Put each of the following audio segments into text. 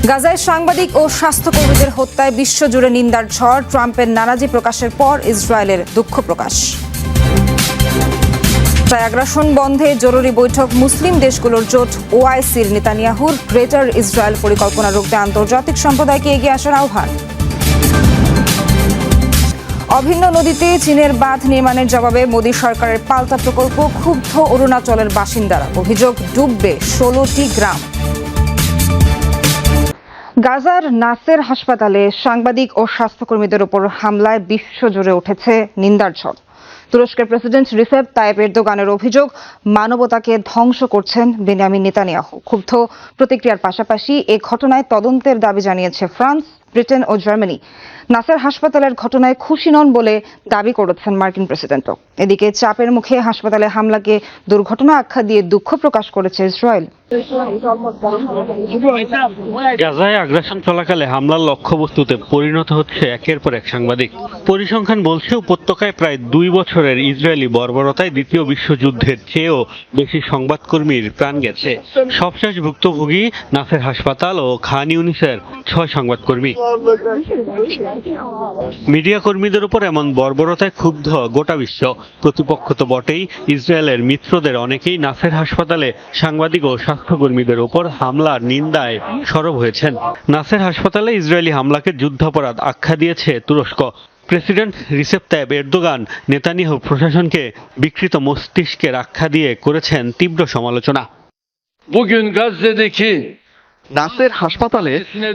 গাজায় সাংবাদিক ও স্বাস্থ্যকর্মীদের হত্যায় বিশ্বজুড়ে নিন্দার ঝড়। ট্রাম্পের নারাজি প্রকাশের পর ইসরায়েলের দুঃখ প্রকাশ। তাই আগ্রাসন বন্ধে জরুরি বৈঠক মুসলিম দেশগুলোর জোট ওআইসির। নেতানিয়াহুর গ্রেটার ইসরায়েল পরিকল্পনা রুখতে আন্তর্জাতিক সম্প্রদায়কে এগিয়ে আসার আহ্বান। অভিন্ন নদীতে চীনের বাঁধ নির্মাণের জবাবে মোদী সরকারের পাল্টা প্রকল্প। ক্ষুব্ধ অরুণাচলের বাসিন্দারা, অভিযোগ ডুববে 16টি গ্রাম। গাজার নাসের হাসপাতালে সাংবাদিক ও স্বাস্থ্যকর্মীদের উপর হামলায় বিশ্বজুড়ে উঠেছে নিন্দার ঝড়। তুরস্কের প্রেসিডেন্ট রিসেপ তাইপ এরদোগানের অভিযোগ, মানবতাকে ধ্বংস করছেন বেনিয়ামিন নেতানিয়াহু। ক্ষুব্ধ প্রতিক্রিয়ার পাশাপাশি এ ঘটনায় তদন্তের দাবি জানিয়েছে ফ্রান্স, ব্রিটেন ও জার্মানি। নাসের হাসপাতালের ঘটনায় খুশি নন বলে দাবি করেছেন মার্কিন প্রেসিডেন্টও। এদিকে চাপের মুখে হাসপাতালে হামলাকে দুর্ঘটনা আখ্যা দিয়ে দুঃখ প্রকাশ করেছে ইসরায়েল। গাজায় আগ্রাসন চলাকালে হামলার লক্ষ্যবস্তুতে পরিণত হচ্ছে একের পর এক সাংবাদিক। পরিসংখ্যান বলছে উপত্যকায় প্রায় 2 বছরের ইসরায়েলি বর্বরতায় দ্বিতীয় বিশ্বযুদ্ধের চেয়েও বেশি সংবাদকর্মীর প্রাণ গেছে। সবশেষ ভুক্তভোগী নাসের হাসপাতাল ও খান ইউনিসের 6 সংবাদকর্মী। মিডিয়া কর্মীদের উপর এমন বর্বরতায় ক্ষুব্ধ গোটা বিশ্ব। প্রতিপক্ষ তো বটেই, ইসরায়েলের মিত্রদের অনেকেই নাসের হাসপাতালে সাংবাদিক ও স্বাস্থ্যকর্মীদের উপর হামলার নিন্দায় সরব হয়েছেন। নাসের হাসপাতালে ইসরায়েলি হামলাকে যুদ্ধাপরাধ আখ্যা দিয়েছে তুরস্ক। President Recep Tayyip Erdogan Netanyahu প্রশাসনকে বিকৃত মস্তিষ্কের আখ্যা দিয়ে করেছেন তীব্র সমালোচনা। Bugün Gazze'deki নাসের হাসপাতালে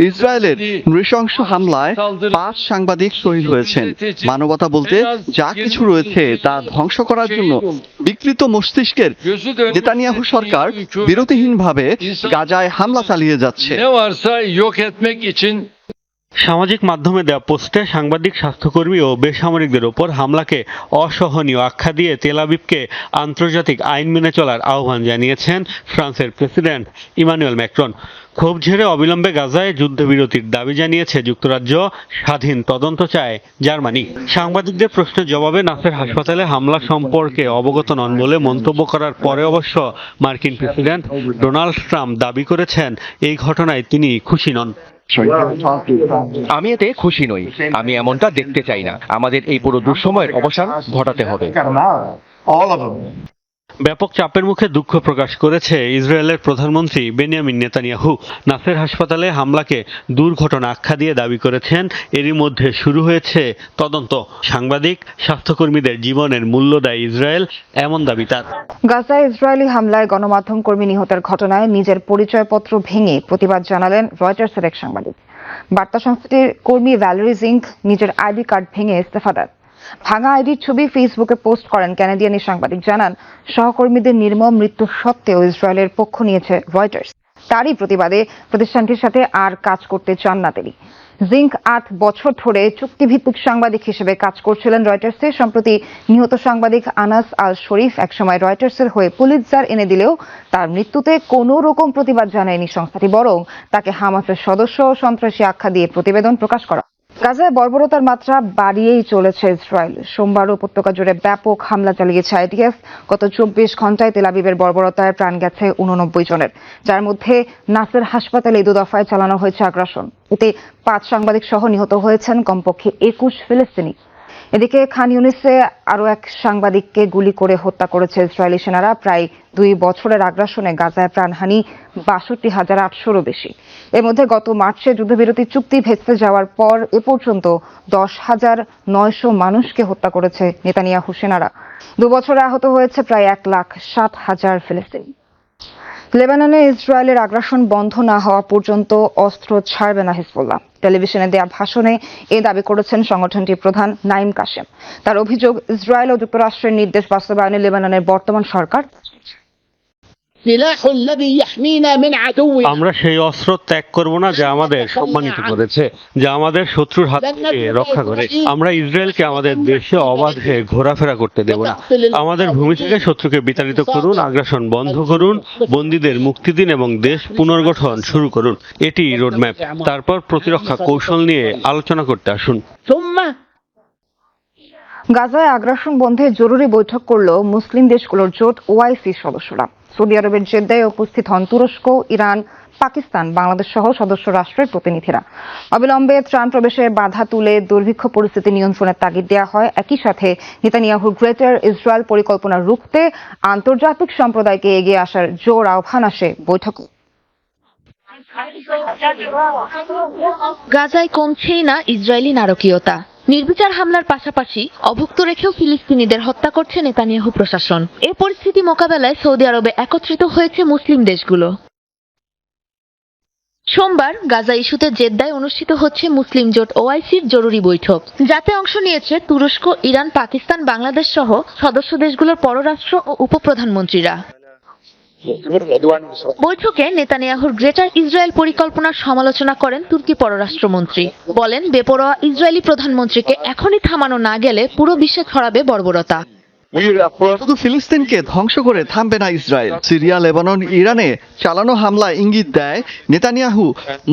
ইসরায়েলের নৃশংস হামলায় 5 সাংবাদিক শহীদ হয়েছেন। মানবতা বলতে যা কিছু রয়েছে তা ধ্বংস করার জন্য বিকৃত মস্তিষ্কের নেতানিয়াহু সরকার বিরতিহীনভাবে গাজায় হামলা চালিয়ে যাচ্ছে। ne varsa yok etmek için সামাজিক মাধ্যমে দেওয়া পোস্টে সাংবাদিক, স্বাস্থ্যকর্মী ও বেসামরিকদের ওপর হামলাকে অসহনীয় আখ্যা দিয়ে তেল আবিবকে আন্তর্জাতিক আইন মেনে চলার আহ্বান জানিয়েছেন ফ্রান্সের প্রেসিডেন্ট ইমানুয়েল ম্যাক্রন। ক্ষোভ ঝেড়ে অবিলম্বে গাজায় যুদ্ধবিরতির দাবি জানিয়েছে যুক্তরাজ্য, স্বাধীন তদন্ত চায় জার্মানি। সাংবাদিকদের প্রশ্নের জবাবে নাসের হাসপাতালে হামলা সম্পর্কে অবগত নন বলে মন্তব্য করার পরে অবশ্য মার্কিন প্রেসিডেন্ট ডোনাল্ড ট্রাম্প দাবি করেছেন এই ঘটনায় তিনি খুশি নন। আমি এতে খুশি নই। আমি এমনটা দেখতে চাই না। আমাদের এই পুরো দুঃসময়ের অবসান ঘটাতে হবে। ব্যাপক চাপের মুখে দুঃখ প্রকাশ করেছে ইসরায়েলের প্রধানমন্ত্রী বেনিয়ামিন নেতানিয়াহু। নাসের হাসপাতালে হামলাকে দুর্ঘটনা আখ্যা দিয়ে দাবি করেছেন এরই মধ্যে শুরু হয়েছে তদন্ত। সাংবাদিক, স্বাস্থ্যকর্মীদের জীবনের মূল্য দেয় ইসরায়েল, এমন দাবি তার। গাজায় ইসরায়েলি হামলায় গণমাধ্যম কর্মী নিহতের ঘটনায় নিজের পরিচয়পত্র ভেঙে প্রতিবাদ জানালেন রয়টার্সের এক সাংবাদিক। বার্তা সংস্থাটির কর্মী ভ্যালেরি জিঙ্ক নিজের আইডি কার্ড ভেঙে ইস্তফা দেন। ভাঙা আইডির ছবি ফেসবুকে পোস্ট করেন ক্যানাডিয়ান সাংবাদিক। জানান, সহকর্মীদের নির্মম মৃত্যু সত্ত্বেও ইসরায়েলের পক্ষ নিয়েছে রয়টার্স। তারই প্রতিবাদে প্রতিষ্ঠানটির সাথে আর কাজ করতে চান না তিনি। জিঙ্ক 8 বছর ধরে চুক্তিভিত্তিক সাংবাদিক হিসেবে কাজ করছিলেন রয়টার্সে। সম্প্রতি নিহত সাংবাদিক আনাস আল শরীফ একসময় রয়টার্সের হয়ে পুলিৎজার এনে দিলেও তার মৃত্যুতে কোনো রকম প্রতিবাদ জানায়নি সংস্থাটি, বরং তাকে হামাসের সদস্য ও সন্ত্রাসী আখ্যা দিয়ে প্রতিবেদন প্রকাশ করা। গাজায় বর্বরতার মাত্রা বাড়িয়েই চলেছে ইসরায়েল। সোমবার উপত্যকা জুড়ে ব্যাপক হামলা চালিয়েছে আইডিএফ। গত 24 ঘন্টায় তেল আবিবের বর্বরতায় প্রাণ গেছে 89 জনের, যার মধ্যে নাসের হাসপাতালে 2 দফায় চালানো হয়েছে আগ্রাসন। এতে 5 সাংবাদিক সহ নিহত হয়েছেন কমপক্ষে 21 ফিলিস্তিনি। এদিকে খান ইউনিসে আরও এক সাংবাদিককে গুলি করে হত্যা করেছে ইসরায়েলি সেনারা। প্রায় 2 বছরের আগ্রাসনে গাজায় প্রাণহানি 62,800-রও বেশি। এর মধ্যে গত মার্চে যুদ্ধবিরতি চুক্তি ভেস্তে যাওয়ার পর এ পর্যন্ত 10,900 মানুষকে হত্যা করেছে নেতানিয়াহু সেনারা। 2 বছরে আহত হয়েছে প্রায় 1,60,000 ফিলিস্তিনি। লেবাননে ইসরায়েলের আগ্রাসন বন্ধ না হওয়া পর্যন্ত অস্ত্র ছাড়বে না হিজবুল্লাহ। টেলিভিশনে দেয়া ভাষণে এ দাবি করেছেন সংগঠনটির প্রধান নাইম কাশেম। তার অভিযোগ, ইসরায়েল ও যুক্তরাষ্ট্রের নির্দেশ বাস্তবায়নে লেবাননের বর্তমান সরকার আমরা সেই অস্ত্র ত্যাগ করব না যা আমাদের সম্মানিত করেছে, যা আমাদের শত্রুর হাত থেকে রক্ষা করে। আমরা ইসরায়েলকে আমাদের দেশে অবাধে ঘোরাফেরা করতে দেব না। আমাদের ভূমি থেকে শত্রুকে বিতাড়িত করুন, আগ্রাসন বন্ধ করুন, বন্দীদের মুক্তি দিন এবং দেশ পুনর্গঠন শুরু করুন। এটি রোডম্যাপ। তারপর প্রতিরক্ষা কৌশল নিয়ে আলোচনা করতে আসুন। গাজায় আগ্রাসন বন্ধে জরুরি বৈঠক করল মুসলিম দেশগুলোর জোট ওআইসি সদস্যরা। সৌদি আরবের জেদ্দায় উপস্থিত হন তুরস্ক, ইরান, পাকিস্তান, বাংলাদেশ সহ সদস্য রাষ্ট্রের প্রতিনিধিরা। অবিলম্বে ত্রাণ প্রবেশে বাধা তুলে দুর্ভিক্ষ পরিস্থিতি নিয়ন্ত্রণের তাগিদ দেওয়া হয়। একই সাথে নেতানিয়াহুর গ্রেটার ইসরায়েল পরিকল্পনা রুখতে আন্তর্জাতিক সম্প্রদায়কে এগিয়ে আসার জোর আহ্বান আসে বৈঠকে। গাজায় কমছেই না ইসরায়েলি নারকীয়তা। নির্বিচার হামলার পাশাপাশি অভুক্ত রেখেও ফিলিস্তিনিদের হত্যা করছে নেতানিয়াহু প্রশাসন। এ পরিস্থিতি মোকাবেলায় সৌদি আরবে একত্রিত হয়েছে মুসলিম দেশগুলো। সোমবার গাজা ইস্যুতে জেদ্দায় অনুষ্ঠিত হচ্ছে মুসলিম জোট ওআইসির জরুরি বৈঠক, যাতে অংশ নিয়েছে তুরস্ক, ইরান, পাকিস্তান, বাংলাদেশ সহ সদস্য দেশগুলোর পররাষ্ট্র ও উপপ্রধানমন্ত্রীরা। বৈঠকে নেতানিয়াহুর গ্রেটার ইসরায়েল পরিকল্পনার সমালোচনা করেন তুর্কি পররাষ্ট্রমন্ত্রী। বলেন, বেপরোয়া ইসরায়েলি প্রধানমন্ত্রীকে এখনই থামানো না গেলে পুরো বিশ্বে ছড়াবে বর্বরতা। শুধু ফিলিস্তিনকে ধ্বংস করে থামবে না ইসরায়েল। সিরিয়া, লেবানন, ইরানে চালানো হামলা ইঙ্গিত দেয় নেতানিয়াহু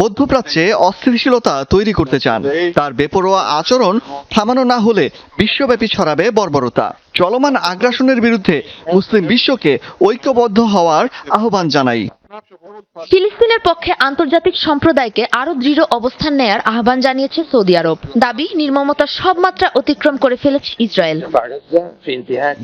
মধ্যপ্রাচ্যে অস্থিতিশীলতা তৈরি করতে চান। তার বেপরোয়া আচরণ থামানো না হলে বিশ্বব্যাপী ছড়াবে বর্বরতা। চলমান আগ্রাসনের বিরুদ্ধে মুসলিম বিশ্বকে ঐক্যবদ্ধ হওয়ার আহ্বান জানাই। ফিলিস্তিনের পক্ষে আন্তর্জাতিক সম্প্রদায়কে আরো দৃঢ় অবস্থান নেয়ার আহ্বান জানিয়েছে সৌদি আরব। দাবি, নির্মমতার সব মাত্রা অতিক্রম করে ফেলেছে ইসরায়েল।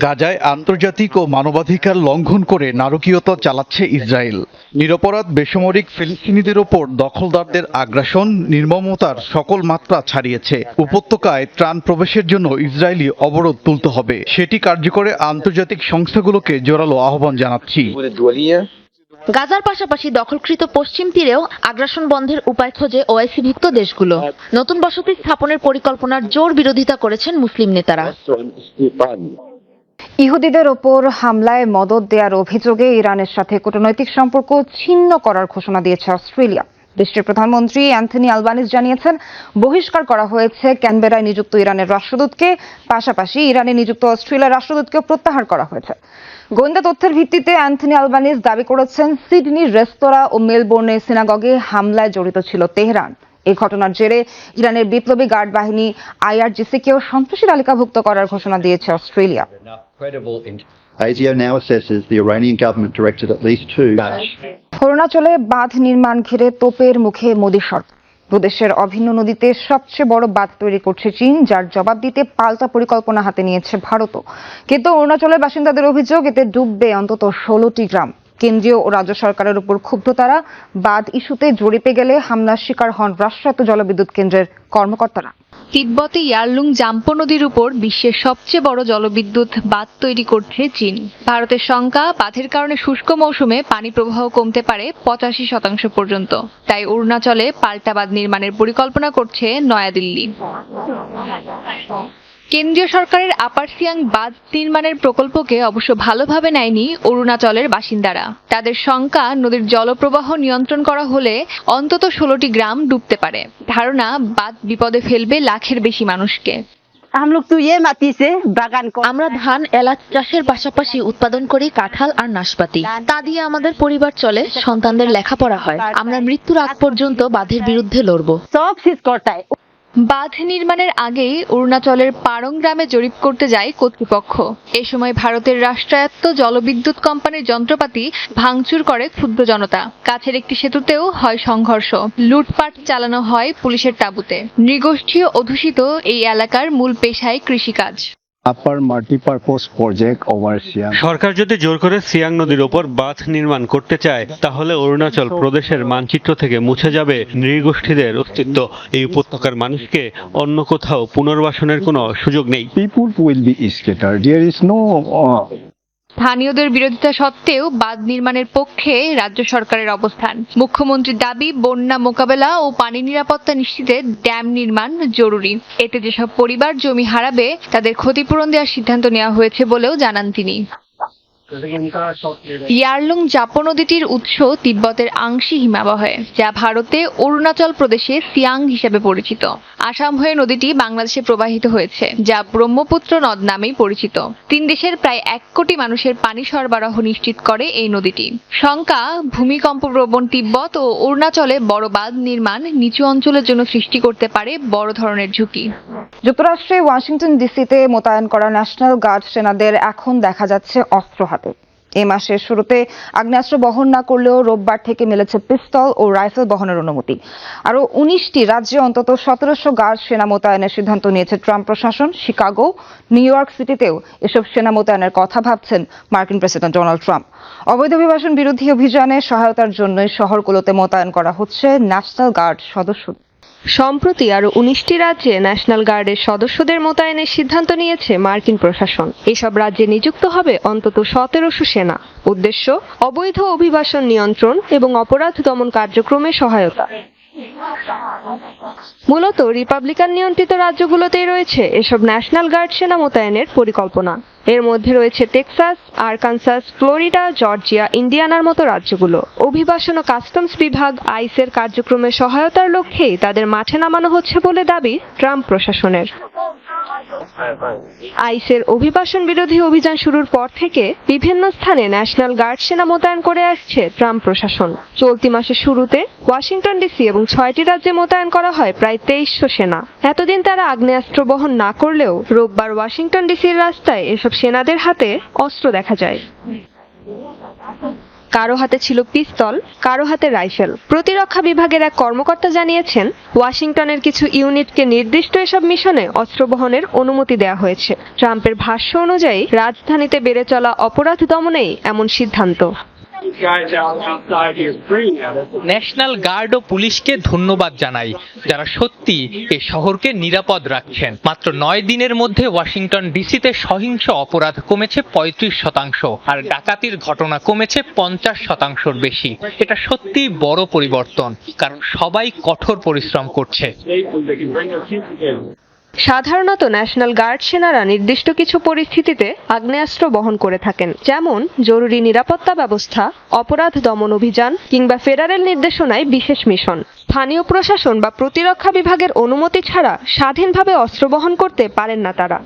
গাজায় আন্তর্জাতিক ও মানবাধিকার লঙ্ঘন করে নারকীয়তা চালাচ্ছে ইসরায়েল। নিরপরাধ বেসামরিক ফিলিস্তিনিদের ওপর দখলদারদের আগ্রাসন নির্মমতার সকল মাত্রা ছাড়িয়েছে। উপত্যকায় ত্রাণ প্রবেশের জন্য ইসরায়েলি অবরোধ তুলতে হবে। সেটি কার্যকরে আন্তর্জাতিক সংস্থাগুলোকে জোরালো আহ্বান জানাচ্ছি। গাজার পাশাপাশি দখলকৃত পশ্চিম তীরেও আগ্রাসন বন্ধের উপায় খোঁজে ওআইসিভুক্ত দেশগুলো। নতুন বসতি স্থাপনের পরিকল্পনার জোর বিরোধিতা করেছেন মুসলিম নেতারা। ইহুদিদের ওপর হামলায় মদদ দেওয়ার অভিযোগে ইরানের সাথে কূটনৈতিক সম্পর্ক ছিন্ন করার ঘোষণা দিয়েছে অস্ট্রেলিয়া। দেশটির প্রধানমন্ত্রী অ্যান্থনি আলবানিজ জানিয়েছেন, বহিষ্কার করা হয়েছে ক্যানবেরায় নিযুক্ত ইরানের রাষ্ট্রদূতকে, পাশাপাশি ইরানে নিযুক্ত অস্ট্রেলিয়ার রাষ্ট্রদূতকেও প্রত্যাহার করা হয়েছে। গোয়েন্দা তথ্যের ভিত্তিতে অ্যান্থনি আলবানিজ দাবি করেছেন, সিডনির রেস্তোরাঁ ও মেলবোর্নের সিনাগগে হামলায় জড়িত ছিল তেহরান। এই ঘটনার জেরে ইরানের বিপ্লবী গার্ড বাহিনী IRGC-কেও সন্ত্রাসী তালিকাভুক্ত করার ঘোষণা দিয়েছে Australia. ASIO now assesses the Iranian government directed at least 2 অরুণাচলে বাঁধ নির্মাণ ঘিরে তোপের মুখে মোদী সরকার। দুদেশের অভিন্ন নদীতে সবচেয়ে বড় বাঁধ তৈরি করছে চীন, যার জবাব দিতে পাল্টা পরিকল্পনা হাতে নিয়েছে ভারতও। কিন্তু অরুণাচলের বাসিন্দাদের অভিযোগ, এতে ডুববে অন্তত 16টি গ্রাম। কেন্দ্রীয় ও রাজ্য সরকারের উপর ক্ষুব্ধ তারা। বাঁধ ইস্যুতে জরিপে গেলে হামলার শিকার হন রাষ্ট্রায়ত্ত জলবিদ্যুৎ কেন্দ্রের কর্মকর্তারা। তিব্বতে ইয়ারলুং জাম্পো নদীর উপর বিশ্বের সবচেয়ে বড় জলবিদ্যুৎ বাঁধ তৈরি করছে চীন। ভারতের শঙ্কা, বাঁধের কারণে শুষ্ক মৌসুমে পানি প্রবাহ কমতে পারে 85% পর্যন্ত। তাই অরুণাচলে পাল্টা বাঁধ নির্মাণের পরিকল্পনা করছে নয়াদিল্লি। কেন্দ্রীয় সরকারের আপার সিয়াং বাঁধ নির্মাণের প্রকল্পকে অবশ্য ভালোভাবে নেয়নি অরুণাচলের বাসিন্দারা। তাদের শঙ্কা, নদীর জলপ্রবাহ নিয়ন্ত্রণ করা হলে অন্তত 16টি গ্রাম ডুবতে পারে। ধারণা, বাঁধ বিপদে ফেলবে লাখের বেশি মানুষকে। আমরা ধান, এলাচ চাষের পাশাপাশি উৎপাদন করি কাঁঠাল আর নাশপাতি। তা দিয়ে আমাদের পরিবার চলে, সন্তানদের লেখাপড়া হয়। আমরা মৃত্যুর আগ পর্যন্ত বাঁধের বিরুদ্ধে লড়ব। বাঁধ নির্মাণের আগেই অরুণাচলের পারং গ্রামে জরিপ করতে যায় কর্তৃপক্ষ। এ সময় ভারতের রাষ্ট্রায়ত্ত জলবিদ্যুৎ কোম্পানির যন্ত্রপাতি ভাঙচুর করে ক্ষুব্ধ জনতা। কাছের একটি সেতুতেও হয় সংঘর্ষ, লুটপাট চালানো হয় পুলিশের তাঁবুতে। নৃগোষ্ঠী অধ্যুষিত এই এলাকার মূল পেশায় কৃষিকাজ। সরকার যদি জোর করে সিয়াং নদীর ওপর বাঁধ নির্মাণ করতে চায়, তাহলে অরুণাচল প্রদেশের মানচিত্র থেকে মুছে যাবে নৃগোষ্ঠীদের অস্তিত্ব। এই উপত্যকার মানুষকে অন্য কোথাও পুনর্বাসনের কোনো সুযোগ নেই। স্থানীয়দের বিরোধিতা সত্ত্বেও বাঁধ নির্মাণের পক্ষে রাজ্য সরকারের অবস্থান। মুখ্যমন্ত্রীর দাবি, বন্যা মোকাবেলা ও পানি নিরাপত্তা নিশ্চিতে ড্যাম নির্মাণ জরুরি। এতে যেসব পরিবার জমি হারাবে তাদের ক্ষতিপূরণ দেওয়ার সিদ্ধান্ত নেওয়া হয়েছে বলেও জানান তিনি। ইয়ারলুং জাপো নদীটির উৎস তিব্বতের আংশি হিমাবহে, যা ভারতে অরুণাচল প্রদেশে সিয়াং হিসেবে পরিচিত। আসাম হয়ে নদীটি বাংলাদেশে প্রবাহিত হয়েছে, যা ব্রহ্মপুত্র নদ নামেই পরিচিত। 3 দেশের প্রায় 1 কোটি মানুষের পানি সরবরাহ নিশ্চিত করে এই নদীটি। শঙ্কা, ভূমিকম্প প্রবণ তিব্বত ও অরুণাচলে বড় বাঁধ নির্মাণ নিচু অঞ্চলের জন্য সৃষ্টি করতে পারে বড় ধরনের ঝুঁকি। যুক্তরাষ্ট্রে ওয়াশিংটন ডিসিতে মোতায়েন করা ন্যাশনাল গার্ড সেনাদের এখন দেখা যাচ্ছে অস্ত্র হাতে। এ মাসের শুরুতে আগ্নেয়াস্ত্র বহন না করলেও রোববার থেকে মিলেছে পিস্তল ও রাইফেল বহনের অনুমতি। আরও 19টি রাজ্যে অন্তত 1700 গার্ড সেনা মোতায়েনের সিদ্ধান্ত নিয়েছে ট্রাম্প প্রশাসন। শিকাগো, নিউ ইয়র্ক সিটিতেও এসব সেনা মোতায়েনের কথা ভাবছেন মার্কিন প্রেসিডেন্ট ডোনাল্ড ট্রাম্প। অবৈধ অভিবাসন বিরোধী অভিযানে সহায়তার জন্যই শহরগুলোতে মোতায়েন করা হচ্ছে ন্যাশনাল গার্ড সদস্য। সম্প্রতি আরও 19টি রাজ্যে ন্যাশনাল গার্ডের সদস্যদের মোতায়েনের সিদ্ধান্ত নিয়েছে মার্কিন প্রশাসন। এসব রাজ্যে নিযুক্ত হবে অন্তত 1700 সেনা। উদ্দেশ্য অবৈধ অভিবাসন নিয়ন্ত্রণ এবং অপরাধ দমন কার্যক্রমে সহায়তা। মূলত রিপাবলিকান নিয়ন্ত্রিত রাজ্যগুলোতেই রয়েছে এসব ন্যাশনাল গার্ড সেনা মোতায়েনের পরিকল্পনা। এর মধ্যে রয়েছে টেক্সাস, আরকানসাস, ফ্লোরিডা, জর্জিয়া, ইন্ডিয়ানার মতো রাজ্যগুলো। অভিবাসন ও কাস্টমস বিভাগ আইসের কার্যক্রমে সহায়তার লক্ষ্যেই তাদের মাঠে নামানো হচ্ছে বলে দাবি ট্রাম্প প্রশাসনের। আইসের অভিবাসন বিরোধী অভিযান শুরুর পর থেকে বিভিন্ন স্থানে ন্যাশনাল গার্ড সেনা মোতায়েন করে আসছে ট্রাম্প প্রশাসন। চলতি মাসের শুরুতে ওয়াশিংটন ডিসি এবং 6টি রাজ্যে মোতায়েন করা হয় প্রায় 2300 সেনা। এতদিন তারা আগ্নেয়াস্ত্র বহন না করলেও রোববার ওয়াশিংটন ডিসির রাস্তায় এসব সেনাদের হাতে অস্ত্র দেখা যায়। কারো হাতে ছিল পিস্তল, কারো হাতে রাইফেল। প্রতিরক্ষা বিভাগের এক কর্মকর্তা জানিয়েছেন, ওয়াশিংটনের কিছু ইউনিটকে নির্দিষ্ট এসব মিশনে অস্ত্র বহনের অনুমতি দেওয়া হয়েছে। ট্রাম্পের ভাষ্য অনুযায়ী রাজধানীতে বেড়ে চলা অপরাধ দমনেই এমন সিদ্ধান্ত। ন্যাশনাল গার্ড ও পুলিশকে ধন্যবাদ জানাই, যারা সত্যি এই শহরকে নিরাপদ রাখছেন। মাত্র 9 দিনের মধ্যে ওয়াশিংটন ডিসিতে সহিংস অপরাধ কমেছে 35%, আর ডাকাতির ঘটনা কমেছে 50%-র বেশি। এটা সত্যি বড় পরিবর্তন, কারণ সবাই কঠোর পরিশ্রম করছে। সাধারণত ন্যাশনাল গার্ড সেনারা নির্দিষ্ট কিছু পরিস্থিতিতে আগ্নেয়াস্ত্র বহন করে থাকেন, যেমন জরুরি নিরাপত্তা ব্যবস্থা, অপরাধ দমন অভিযান কিংবা ফেডারেল নির্দেশনায় বিশেষ মিশন। স্থানীয় প্রশাসন বা প্রতিরক্ষা বিভাগের অনুমতি ছাড়া স্বাধীনভাবে অস্ত্র বহন করতে পারেন না তারা।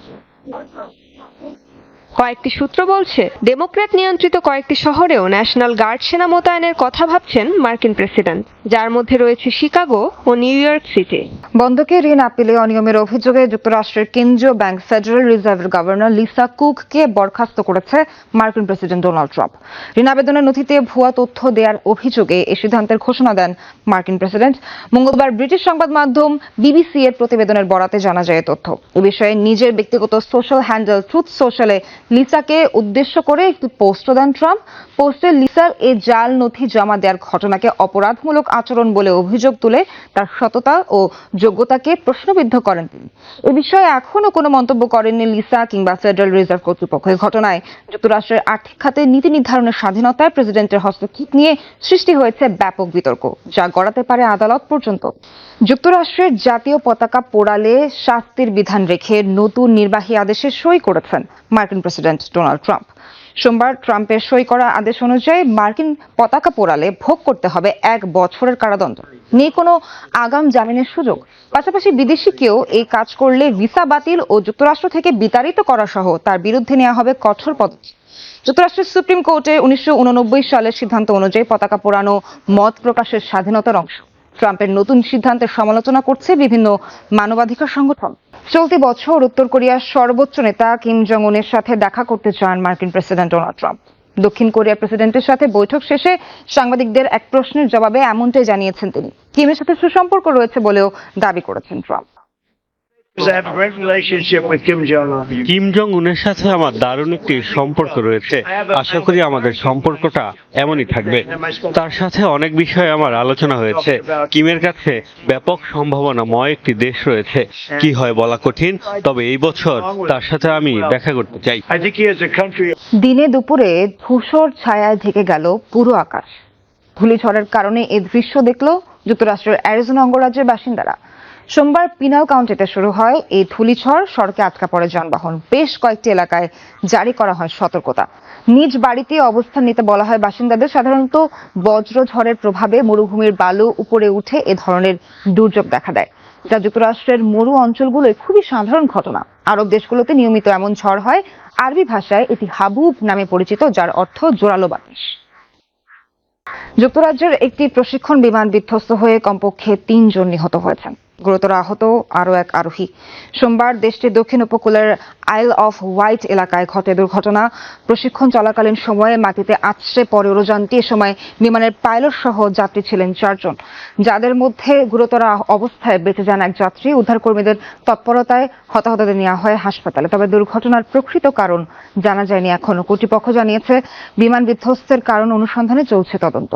কয়েকটি সূত্র বলছে, ডেমোক্র্যাট নিয়ন্ত্রিত কয়েকটি শহরেও ন্যাশনাল গার্ড সেনা মোতায়েনের কথা ভাবছেন মার্কিন প্রেসিডেন্ট, যার মধ্যে রয়েছে শিকাগো ও নিউ ইয়র্ক সিটি। বন্ধকে ঋণ আপিলে অনিয়মের অভিযোগে যুক্তরাষ্ট্রের কেন্দ্রীয় ব্যাংক ফেডারেল রিজার্ভের গভর্নর লিসা কুককে বরখাস্ত করেছে মার্কিন প্রেসিডেন্ট ডোনাল্ড ট্রাম্প। ঋণ আবেদনের নথিতে ভুয়া তথ্য দেওয়ার অভিযোগে এই সিদ্ধান্তের ঘোষণা দেন মার্কিন প্রেসিডেন্ট। মঙ্গলবার ব্রিটিশ সংবাদ মাধ্যম বিবিসি এর প্রতিবেদনের বরাতে জানা যায় তথ্য। এ বিষয়ে নিজের ব্যক্তিগত সোশ্যাল হ্যান্ডেল ট্রুথ সোশ্যালে লিসাকে উদ্দেশ্য করে একটি পোস্ট দেন ট্রাম্প। পোস্টে লিসার এই জাল নথি জমা দেওয়ার ঘটনাকে অপরাধমূলক আচরণ বলে অভিযোগ তুলে তার সততা ও যোগ্যতাকে প্রশ্নবিদ্ধ করেন তিনি। এ বিষয়ে এখনো কোনো মন্তব্য করেননি লিসা কিংবা ফেডারেল রিজার্ভ কর্তৃপক্ষ। এই ঘটনায় যুক্তরাষ্ট্রের আর্থিক খাতে নীতি নির্ধারণের স্বাধীনতায় প্রেসিডেন্টের হস্তক্ষেপ নিয়ে সৃষ্টি হয়েছে ব্যাপক বিতর্ক, যা গড়াতে পারে আদালত পর্যন্ত। যুক্তরাষ্ট্রের জাতীয় পতাকা পোড়ালে শাস্তির বিধান রেখে নতুন নির্বাহী আদেশে সই করেছেন মার্কিন প্রেসিডেন্ট ডোনাল্ড ট্রাম্প। সোমবার ট্রাম্পের সই করা আদেশ অনুযায়ী মার্কিন পতাকা পোড়ালে ভোগ করতে হবে 1 বছরের কারাদণ্ড, নেই কোনো আগাম জামিনের সুযোগ। পাশাপাশি বিদেশি কেউ এই কাজ করলে ভিসা বাতিল ও যুক্তরাষ্ট্র থেকে বিতাড়িত করা সহ তার বিরুদ্ধে নেওয়া হবে কঠোর পদক্ষেপ। যুক্তরাষ্ট্রের সুপ্রিম কোর্টে 1989 সালের সিদ্ধান্ত অনুযায়ী পতাকা পোড়ানো মত প্রকাশের স্বাধীনতার অংশ। ট্রাম্পের নতুন সিদ্ধান্তের সমালোচনা করছে বিভিন্ন মানবাধিকার সংগঠন। চলতি বছর উত্তর কোরিয়ার সর্বোচ্চ নেতা কিম জং উনের সাথে দেখা করতে চান মার্কিন প্রেসিডেন্ট ডোনাল্ড ট্রাম্প। দক্ষিণ কোরিয়ার প্রেসিডেন্টের সাথে বৈঠক শেষে সাংবাদিকদের এক প্রশ্নের জবাবে এমনটাই জানিয়েছেন তিনি। কিমের সাথে সুসম্পর্ক রয়েছে বলেও দাবি করেছেন ট্রাম্প। কিম জং উনের সাথে আমার দারুণ একটি সম্পর্ক রয়েছে। আশা করি আমাদের সম্পর্কটা এমনই থাকবে। তার সাথে অনেক বিষয়ে আমার আলোচনা হয়েছে। কিমের কাছে ব্যাপক সম্ভাবনাময় একটি দেশ রয়েছে, কি হয় বলা কঠিন, তবে এই বছর তার সাথে আমি দেখা করতে চাই। দিনে দুপুরে ধূসর ছায়ায় ঢেকে গেল পুরো আকাশ। ধূলিঝড়ের কারণে এই দৃশ্য দেখল যুক্তরাষ্ট্রের অ্যারিজোনা অঙ্গরাজ্যের বাসিন্দারা। সোমবার পিনাল কাউন্টিতে শুরু হয় এই ধূলিঝড়। সড়কে আটকা পড়ে যানবাহন। বেশ কয়েকটি এলাকায় জারি করা হয় সতর্কতা। নিজ বাড়িতে অবস্থান নিতে বলা হয় বাসিন্দাদের। সাধারণত বজ্রঝড়ের প্রভাবে মরুভূমির বালু উপরে উঠে এ ধরনের দুর্যোগ দেখা দেয়, যা যুক্তরাষ্ট্রের মরু অঞ্চলগুলোয় খুবই সাধারণ ঘটনা। আরব দেশগুলোতে নিয়মিত এমন ঝড় হয়। আরবি ভাষায় এটি হাবুব নামে পরিচিত, যার অর্থ জোরালো বাতাস। যুক্তরাজ্যের একটি প্রশিক্ষণ বিমান বিধ্বস্ত হয়ে কমপক্ষে 3 জন নিহত হয়েছেন। গুরুতর আহত আরও এক আরোহী। সোমবার দেশটির দক্ষিণ উপকূলের আইল অফ হোয়াইট এলাকায় ঘটে দুর্ঘটনা। প্রশিক্ষণ চলাকালীন সময়ে মাটিতে আছড়ে পড়ে উড়োযানটি। এ সময় বিমানের পাইলট সহ যাত্রী ছিলেন 4 জন, যাদের মধ্যে গুরুতর অবস্থায় বেঁচে যান এক যাত্রী। উদ্ধারকর্মীদের তৎপরতায় হতাহতদের নেওয়া হয় হাসপাতালে। তবে দুর্ঘটনার প্রকৃত কারণ জানা যায়নি এখনো। কর্তৃপক্ষ জানিয়েছে বিমান বিধ্বস্তের কারণ অনুসন্ধানে চলছে তদন্ত।